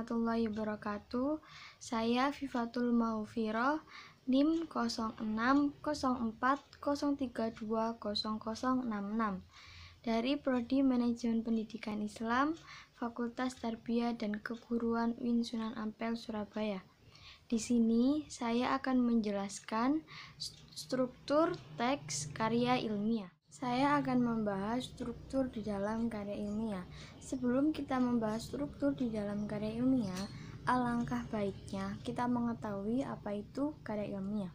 warahmatullahi wabarakatuh. Saya Vivatul Maufiroh, NIM 060403200066 dari Prodi Manajemen Pendidikan Islam, Fakultas Tarbiyah dan Keguruan UIN Sunan Ampel, Surabaya. Di sini saya akan menjelaskan struktur teks karya ilmiah. Saya akan membahas struktur di dalam karya ilmiah. Sebelum kita membahas struktur di dalam karya ilmiah, alangkah baiknya kita mengetahui apa itu karya ilmiah.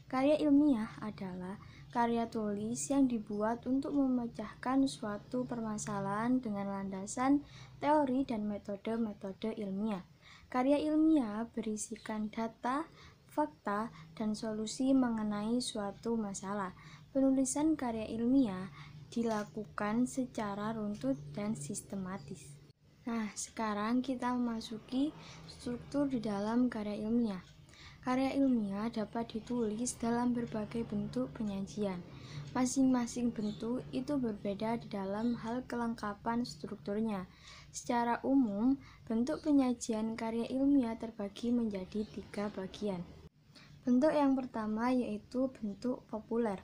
Karya ilmiah adalah karya tulis yang dibuat untuk memecahkan suatu permasalahan dengan landasan teori dan metode-metode ilmiah. Karya ilmiah berisikan data, fakta, dan solusi mengenai suatu masalah. Penulisan karya ilmiah dilakukan secara runtut dan sistematis. Nah, sekarang kita memasuki struktur di dalam karya ilmiah. Karya ilmiah dapat ditulis dalam berbagai bentuk penyajian. Masing-masing bentuk itu berbeda di dalam hal kelengkapan strukturnya. Secara umum, bentuk penyajian karya ilmiah terbagi menjadi 3 bagian. Bentuk yang pertama yaitu bentuk populer.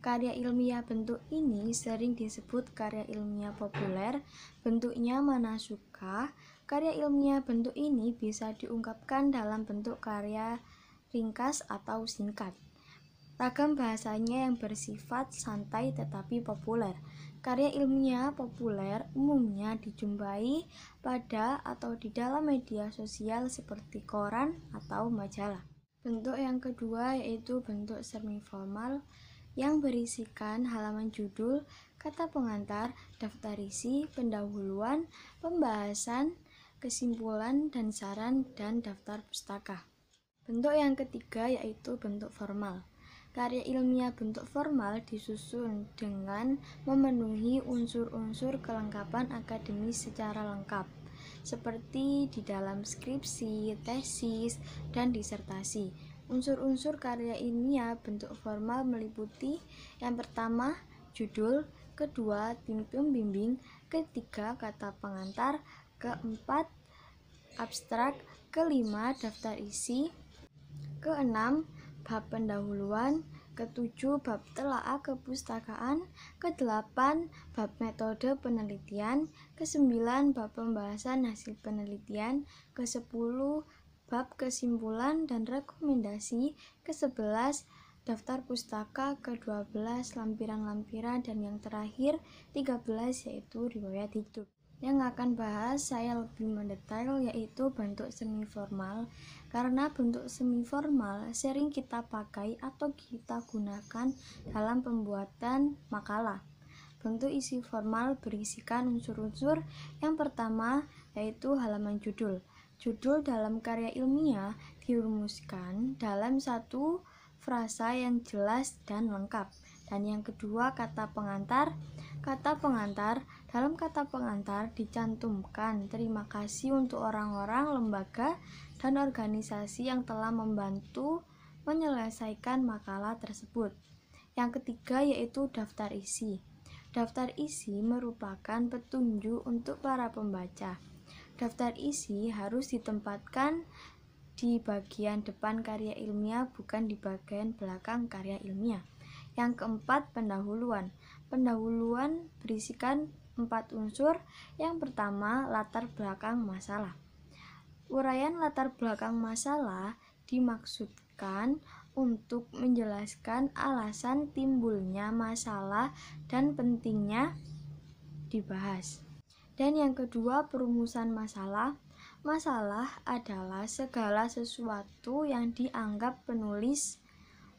Karya ilmiah bentuk ini sering disebut karya ilmiah populer. Bentuknya mana suka. Karya ilmiah bentuk ini bisa diungkapkan dalam bentuk karya ringkas atau singkat. Ragam bahasanya yang bersifat santai tetapi populer. Karya ilmiah populer umumnya dijumpai pada atau di dalam media sosial seperti koran atau majalah. Bentuk yang kedua yaitu bentuk semi-formal yang berisikan halaman judul, kata pengantar, daftar isi, pendahuluan, pembahasan, kesimpulan dan saran, dan daftar pustaka. Bentuk yang ketiga yaitu bentuk formal. Karya ilmiah bentuk formal disusun dengan memenuhi unsur-unsur kelengkapan akademis secara lengkap, seperti di dalam skripsi, tesis, dan disertasi. Unsur-unsur karya ilmiah bentuk formal meliputi yang pertama, judul, kedua, tim pembimbing, ketiga, kata pengantar, keempat, abstrak, kelima, daftar isi, keenam, bab pendahuluan, ketujuh, bab telaah kepustakaan, kedelapan, bab metode penelitian, kesembilan, bab pembahasan hasil penelitian, kesepuluh, bab kesimpulan dan rekomendasi, ke-11 daftar pustaka, ke-12 lampiran-lampiran, dan yang terakhir 13 yaitu riwayat hidup. Yang akan bahas saya lebih mendetail yaitu bentuk semi-formal, karena bentuk semi-formal sering kita pakai atau kita gunakan dalam pembuatan makalah. Bentuk isi formal berisikan unsur-unsur. Yang pertama yaitu halaman judul. Judul dalam karya ilmiah dirumuskan dalam satu frasa yang jelas dan lengkap. Dan yang kedua, kata pengantar. Kata pengantar, dalam kata pengantar dicantumkan terima kasih untuk orang-orang, lembaga, dan organisasi yang telah membantu menyelesaikan makalah tersebut. Yang ketiga yaitu daftar isi. Daftar isi merupakan petunjuk untuk para pembaca. Daftar isi harus ditempatkan di bagian depan karya ilmiah, bukan di bagian belakang karya ilmiah. Yang keempat, pendahuluan. Pendahuluan berisikan 4 unsur. Yang pertama, latar belakang masalah. Uraian latar belakang masalah dimaksudkan untuk menjelaskan alasan timbulnya masalah dan pentingnya dibahas. Dan yang kedua, perumusan masalah. Masalah adalah segala sesuatu yang dianggap penulis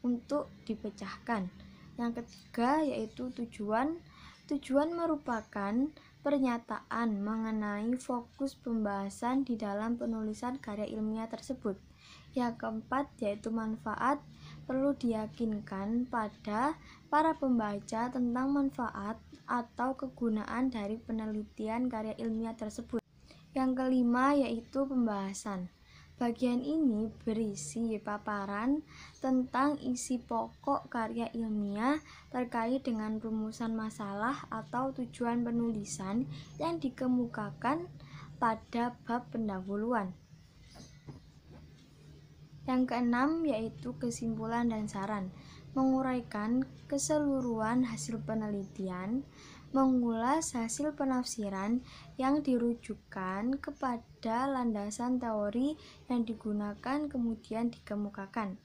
untuk dipecahkan. Yang ketiga yaitu tujuan. Tujuan merupakan pernyataan mengenai fokus pembahasan di dalam penulisan karya ilmiah tersebut. Yang keempat yaitu manfaat. Perlu diyakinkan pada para pembaca tentang manfaat atau kegunaan dari penelitian karya ilmiah tersebut. Yang kelima yaitu pembahasan. Bagian ini berisi paparan tentang isi pokok karya ilmiah terkait dengan rumusan masalah atau tujuan penulisan yang dikemukakan pada bab pendahuluan. Yang keenam yaitu kesimpulan dan saran, menguraikan keseluruhan hasil penelitian, mengulas hasil penafsiran yang dirujukan kepada landasan teori yang digunakan kemudian dikemukakan.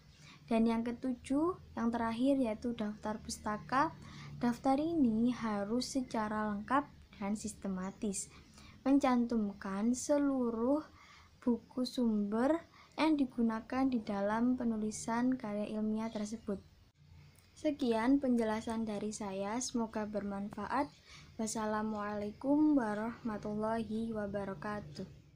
Dan yang ketujuh, yang terakhir yaitu daftar pustaka. Daftar ini harus secara lengkap dan sistematis, mencantumkan seluruh buku sumber yang digunakan di dalam penulisan karya ilmiah tersebut. Sekian penjelasan dari saya, semoga bermanfaat. Wassalamualaikum warahmatullahi wabarakatuh.